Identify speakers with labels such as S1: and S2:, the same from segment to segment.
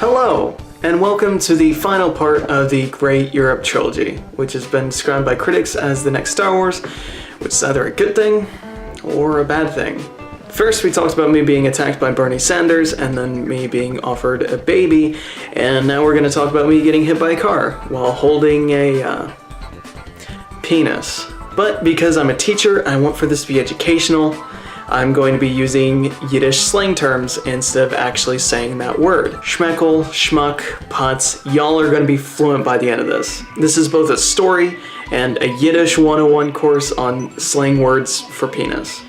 S1: Hello, and welcome to the final part of the Great Europe Trilogy, which has been described by critics as the next Star Wars, which is either a good thing or a bad thing. First, we talked about me being attacked by Bernie Sanders, and then me being offered a baby, and now we're going to talk about me getting hit by a car while holding a penis. But because I'm a teacher, I want for this to be educational. I'm going to be using Yiddish slang terms instead of actually saying that word. Schmeckel, schmuck, putz, y'all are going to be fluent by the end of this. This is both a story and a Yiddish 101 course on slang words for penis.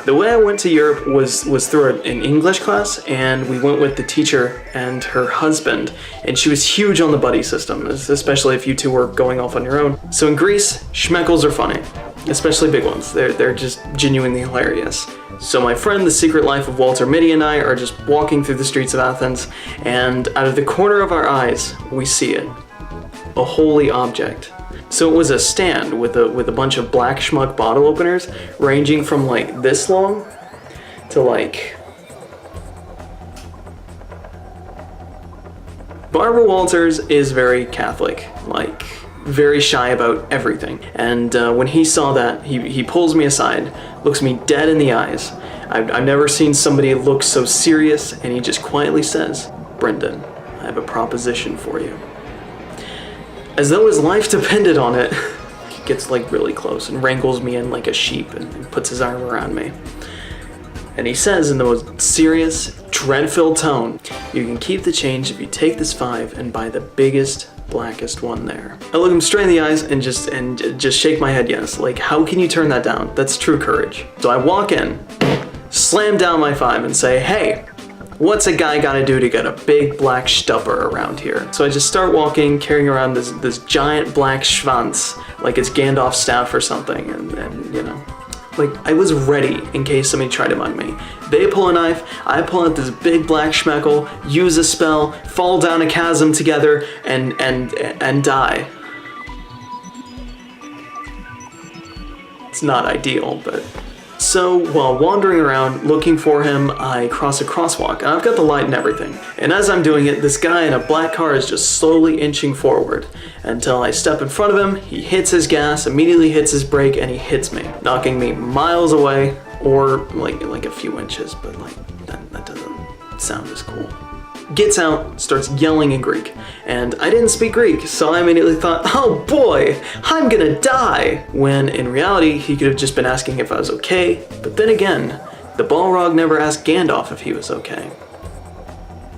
S1: The way I went to Europe was through an English class, and we went with the teacher and her husband, and she was huge on the buddy system, especially if you two were going off on your own. So in Greece, schmeckles are funny, especially big ones. They're just genuinely hilarious. So my friend, The Secret Life of Walter Mitty, and I are just walking through the streets of Athens, and out of the corner of our eyes, we see it. A holy object. So it was a stand with a bunch of black schmuck bottle openers ranging from like this long to like... Barbara Walters is very Catholic, like very shy about everything. And when he saw that, he pulls me aside, looks me dead in the eyes. I've never seen somebody look so serious, and he just quietly says, "Brendan, I have a proposition for you." As though his life depended on it, he gets like really close and wrangles me in like a sheep and puts his arm around me. And he says in the most serious, dread-filled tone, "You can keep the change if you take this 5 and buy the biggest, blackest one there." I look him straight in the eyes and just shake my head yes. Like, how can you turn that down? That's true courage. So I walk in, slam down my 5 and say, "Hey, what's a guy gotta do to get a big black stupper around here?" So I just start walking, carrying around this giant black schwanz, like it's Gandalf's staff or something, and you know, like I was ready in case somebody tried to mug me. They pull a knife, I pull out this big black schmeckel, use a spell, fall down a chasm together, and die. It's not ideal, but... So, while wandering around looking for him, I cross a crosswalk, and I've got the light and everything. And as I'm doing it, this guy in a black car is just slowly inching forward, until I step in front of him, he hits his gas, immediately hits his brake, and he hits me, knocking me miles away, or like a few inches, but like, that doesn't sound as cool. Gets out, starts yelling in Greek, and I didn't speak Greek, so I immediately thought, oh boy, I'm gonna die! When in reality, he could have just been asking if I was okay, but then again, the Balrog never asked Gandalf if he was okay.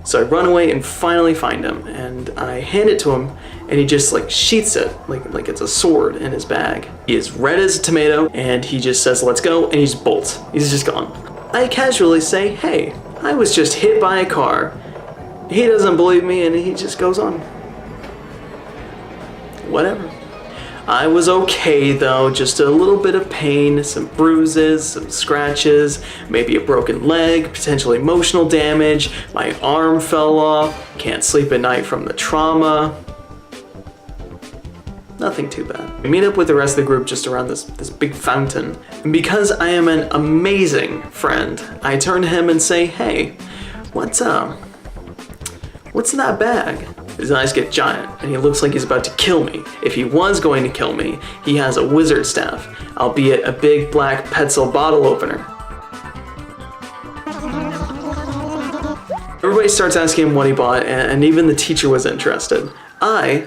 S1: So I run away and finally find him, and I hand it to him, and he just like sheaths it, like it's a sword in his bag. He is red as a tomato, and he just says, "Let's go," and he just bolts. He's just gone. I casually say, "Hey, I was just hit by a car." He doesn't believe me, and he just goes on. Whatever. I was okay though, just a little bit of pain, some bruises, some scratches, maybe a broken leg, potential emotional damage, my arm fell off, can't sleep at night from the trauma. Nothing too bad. We meet up with the rest of the group just around this big fountain. And because I am an amazing friend, I turn to him and say, "Hey, what's in that bag?" His eyes get giant, and he looks like he's about to kill me. If he was going to kill me, he has a wizard staff, albeit a big black Petzl bottle opener. Everybody starts asking him what he bought, and even the teacher was interested. I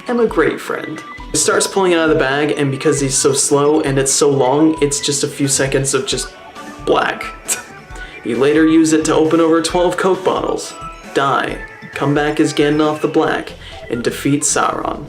S1: am a great friend. He starts pulling it out of the bag, and because he's so slow and it's so long, it's just a few seconds of just black. He later used it to open over 12 Coke bottles, die, come back as Gandalf the Black, and defeat Sauron.